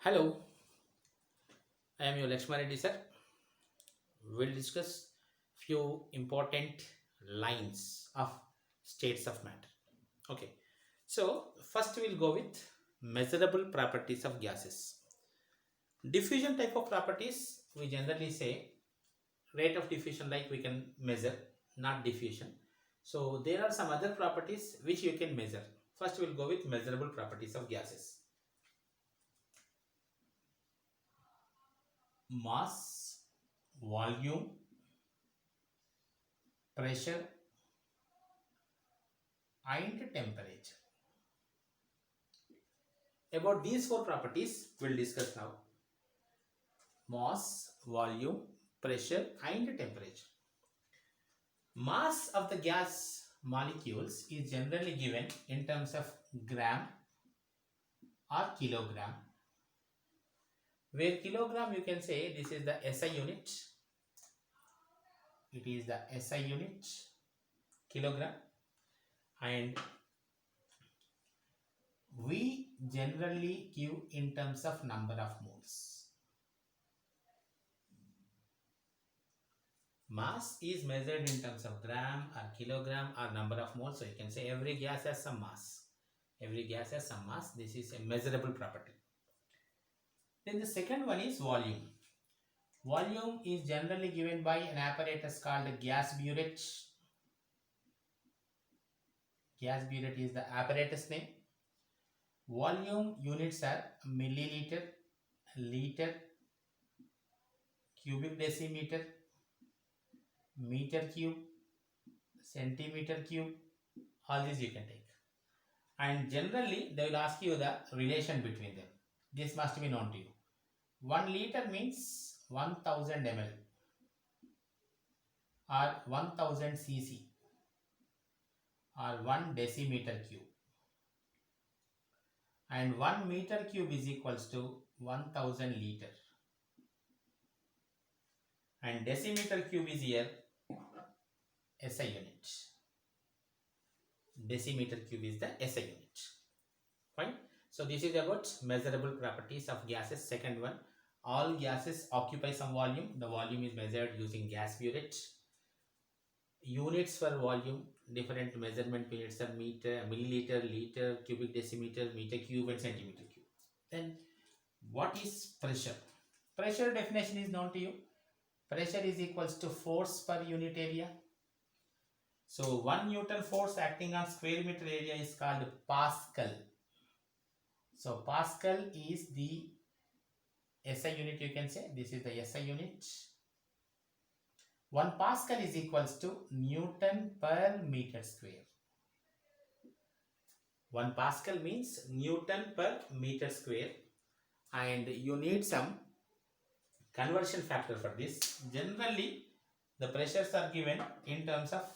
Hello, I am your Lakshman Reddy sir. We'll discuss few important lines of states of matter. Okay, so first we'll go with measurable properties of gases. Diffusion type of properties we generally say rate of diffusion like we can measure, not diffusion. So there are some other properties which you can measure. First we'll go with measurable properties of gases. Mass, volume, pressure and temperature. About these four properties we'll discuss now. Mass, volume, pressure and temperature. Mass of the gas molecules is generally given in terms of gram or kilogram. Where kilogram you can say this is the SI unit. It is the SI unit, kilogram, and we generally give in terms of number of moles. Mass is measured in terms of gram or kilogram or number of moles. So you can say every gas has some mass. Every gas has some mass. This is a measurable property. Then the second one is volume. Volume is generally given by an apparatus called gas burette. Gas burette is the apparatus name. Volume units are milliliter, liter, cubic decimeter, meter cube, centimeter cube. All these you can take. And generally they will ask you the relation between them. This must be known to you. 1 liter means 1000 ml or 1000 cc or 1 decimeter cube, and 1 meter cube is equals to 1000 liter, and decimeter cube is here SI unit. Decimeter cube is the SI unit. Fine. So this is about measurable properties of gases. Second one, all gases occupy some volume. The volume is measured using gas burette. Units for volume, different measurement units are meter, milliliter, liter, cubic decimeter, meter cube and centimeter cube. Then what is pressure? Pressure definition is known to you. Pressure is equals to force per unit area. So 1 Newton force acting on square meter area is called Pascal. So Pascal is the SI unit, you can say. This is the SI unit. 1 Pascal is equals to Newton per meter square. 1 Pascal means Newton per meter square, and you need some conversion factor for this. Generally, the pressures are given in terms of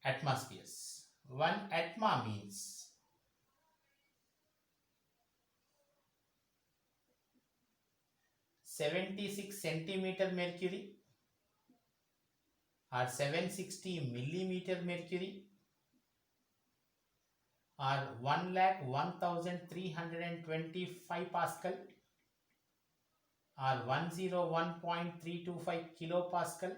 atmospheres. 1 atma means 76 centimeter mercury or 760 millimeter mercury or 1,1325 Pascal or 101.325 kilopascal.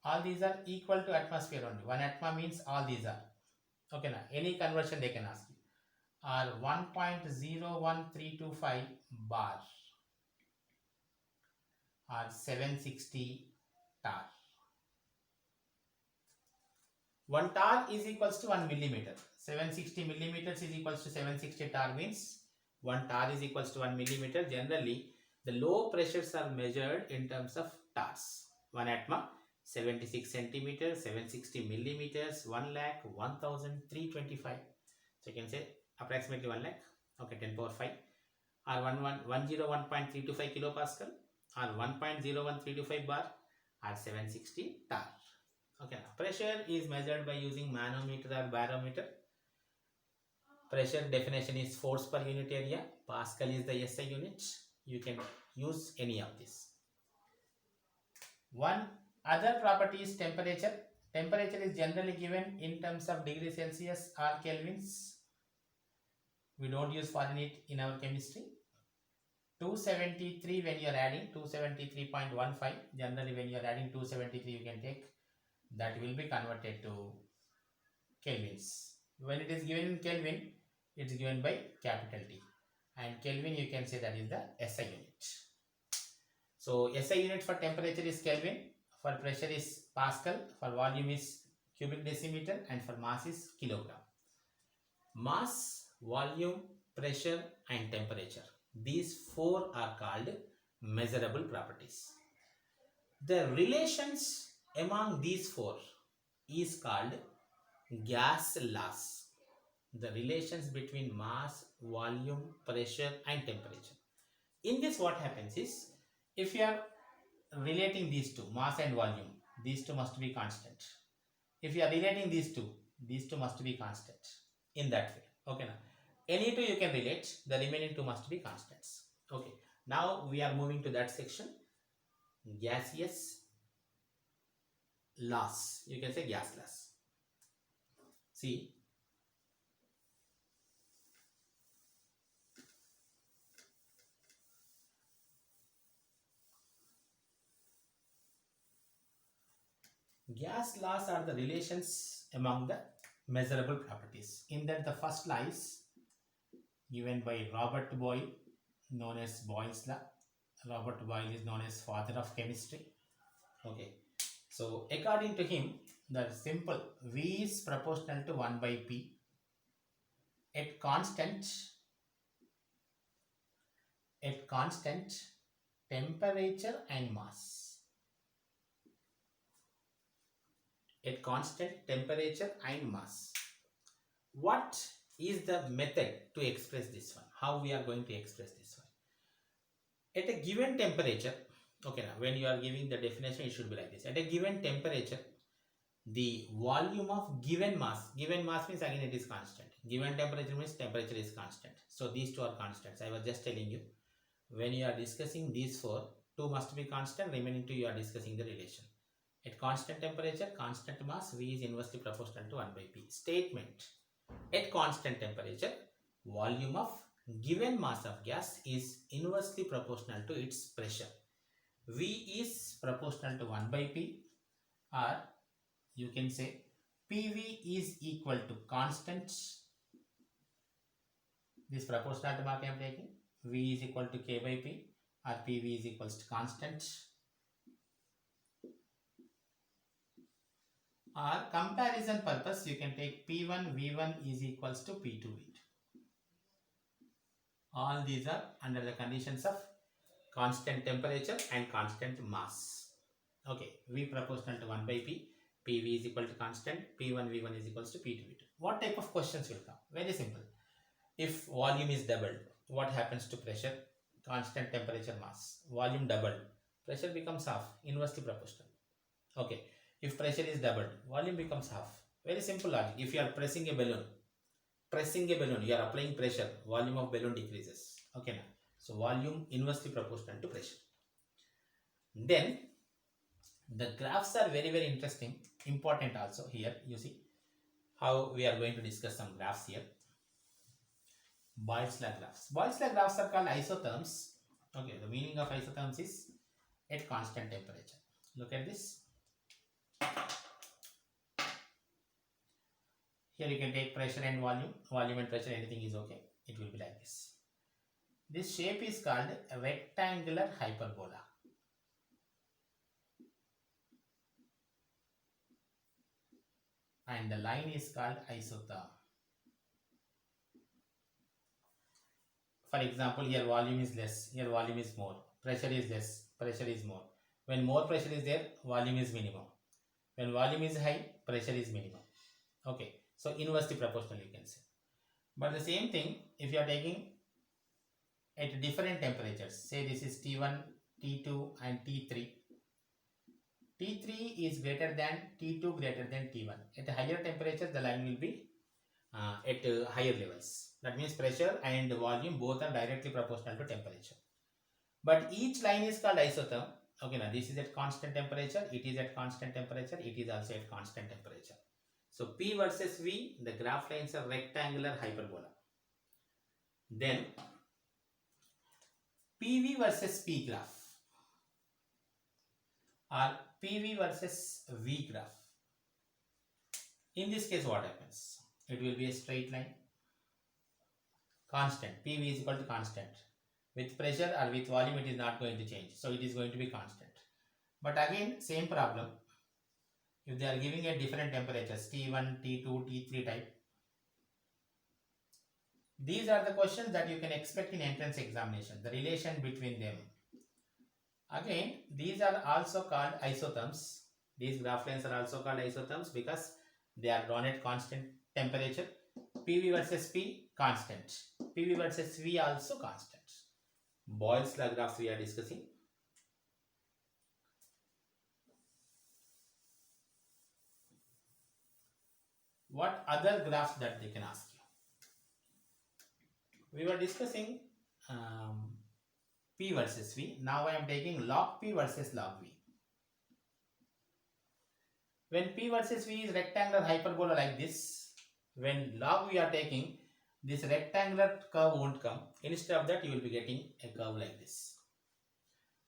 All these are equal to atmosphere only. 1 atma means all these are. Okay, now any conversion they can ask you. Or 1.01325 bar or 760 tar. 1 tar is equals to 1 millimeter. 760 millimeters is equals to 760 tar means 1 tar is equals to 1 millimeter. Generally, the low pressures are measured in terms of tars. 1 atma, 76 centimeters, 760 millimeters, 1 lakh, 1325. So you can say approximately 1 lakh. Okay, 10 power 5 or 101.325 kilopascal or 1.01325 bar or 760 tar. Okay, now pressure is measured by using manometer or barometer. Pressure definition is force per unit area. Pascal is the SI unit. You can use any of this. One other property is temperature. Temperature is generally given in terms of degree Celsius or kelvins. We don't use Fahrenheit in our chemistry. 273 when you are adding 273.15, generally when you are adding 273 you can take, that will be converted to kelvins. When it is given in Kelvin, it is given by capital T, and Kelvin you can say that is the SI unit. So SI unit for temperature is Kelvin, for pressure is Pascal, for volume is cubic decimeter, and for mass is kilogram. Mass, volume, pressure and temperature, these four are called measurable properties. The relations among these four is called gas laws. The relations between mass, volume, pressure and temperature. In this what happens is, if you are relating these two, mass and volume, these two must be constant. If you are relating these two must be constant. In that way, okay. Now any two you can relate, the remaining two must be constants. Okay, now we are moving to that section, gaseous laws. You can say gas laws. See, gas laws are the relations among the measurable properties. In that, the first law is given by Robert Boyle, known as Boyle's law. Robert Boyle is known as father of chemistry. Okay, so according to him, the simple V is proportional to 1 by P at constant temperature and mass. At constant temperature and mass. What is the method to express this one? How we are going to express this one? At a given temperature, okay, now when you are giving the definition, it should be like this. At a given temperature, the volume of given mass means again it is constant. Given temperature means temperature is constant. So these two are constants. I was just telling you, when you are discussing these four, two must be constant, remaining two you are discussing the relation. At constant temperature, constant mass, V is inversely proportional to 1 by P. Statement: at constant temperature, volume of given mass of gas is inversely proportional to its pressure. V is proportional to 1 by P, or you can say PV is equal to constant. This proportionality mark I am taking. V is equal to K by P, or PV is equals to constant. Or comparison purpose, you can take P1 V1 is equals to P2 V2. All these are under the conditions of constant temperature and constant mass. Okay, V proportional to 1 by P, PV is equal to constant, P1 V1 is equals to P2 V2. What type of questions will come? Very simple. If volume is doubled, what happens to pressure? Constant temperature, mass. Volume doubled, pressure becomes half, inversely proportional. Okay, if pressure is doubled, volume becomes half. Very simple logic. If you are pressing a balloon, you are applying pressure, volume of balloon decreases. Okay, now, so volume inversely proportional to pressure. Then the graphs are very, very interesting, important also. Here you see how we are going to discuss some graphs here. Boyle's law graphs. Boyle's law graphs are called isotherms. Okay, the meaning of isotherms is at constant temperature. Look at this. Here you can take pressure and volume. Volume and pressure, anything is okay. It will be like this. This shape is called a rectangular hyperbola. And the line is called isotherm. For example, here volume is less, here volume is more. Pressure is less, pressure is more. When more pressure is there, volume is minimum. When volume is high, pressure is minimum. Okay, so inversely proportional you can say. But the same thing, if you are taking at different temperatures, say this is T1, T2 and T3. T3 is greater than T2 greater than T1. At higher temperatures, the line will be at higher levels. That means pressure and volume both are directly proportional to temperature. But each line is called isotherm. Okay, now this is at constant temperature, it is at constant temperature, it is also at constant temperature. So P versus V, the graph lines are rectangular hyperbola. Then PV versus P graph or PV versus V graph. In this case, what happens? It will be a straight line, constant. PV is equal to constant. With pressure or with volume, it is not going to change. So it is going to be constant. But again, same problem. If they are giving a different temperatures, T1, T2, T3 type, these are the questions that you can expect in entrance examination, the relation between them. Again, these are also called isotherms. These graph lines are also called isotherms because they are drawn at constant temperature. PV versus P, constant. PV versus V, also constant. Boyle's law graphs we are discussing. What other graphs that they can ask you? We were discussing P versus V. Now I am taking log P versus log V. When P versus V is rectangular hyperbola like this, when log we are taking, this rectangular curve won't come. Instead of that, you will be getting a curve like this.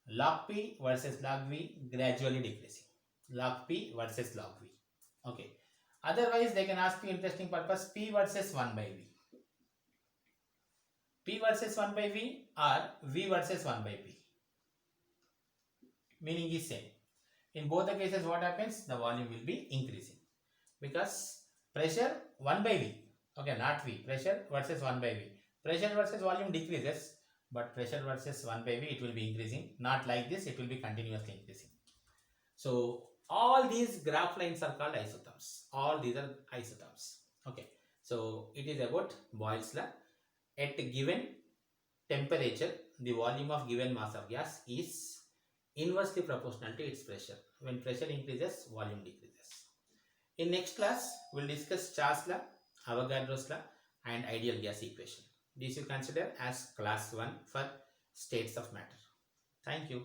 Log P versus log V gradually decreasing. Log P versus log V. Okay. Otherwise, they can ask you interesting purpose P versus 1 by V. P versus 1 by V or V versus 1 by P. Meaning is same. In both the cases, what happens? The volume will be increasing because pressure 1 by V. Okay, not V. Pressure versus 1 by V. Pressure versus volume decreases, but pressure versus 1 by V, it will be increasing. Not like this, it will be continuously increasing. So all these graph lines are called isotherms. All these are isotherms. Okay. So it is about Boyle's law. At a given temperature, the volume of given mass of gas is inversely proportional to its pressure. When pressure increases, volume decreases. In next class, we'll discuss Charles law, Avogadro's law, and ideal gas equation. These you consider as class 1 for states of matter. Thank you.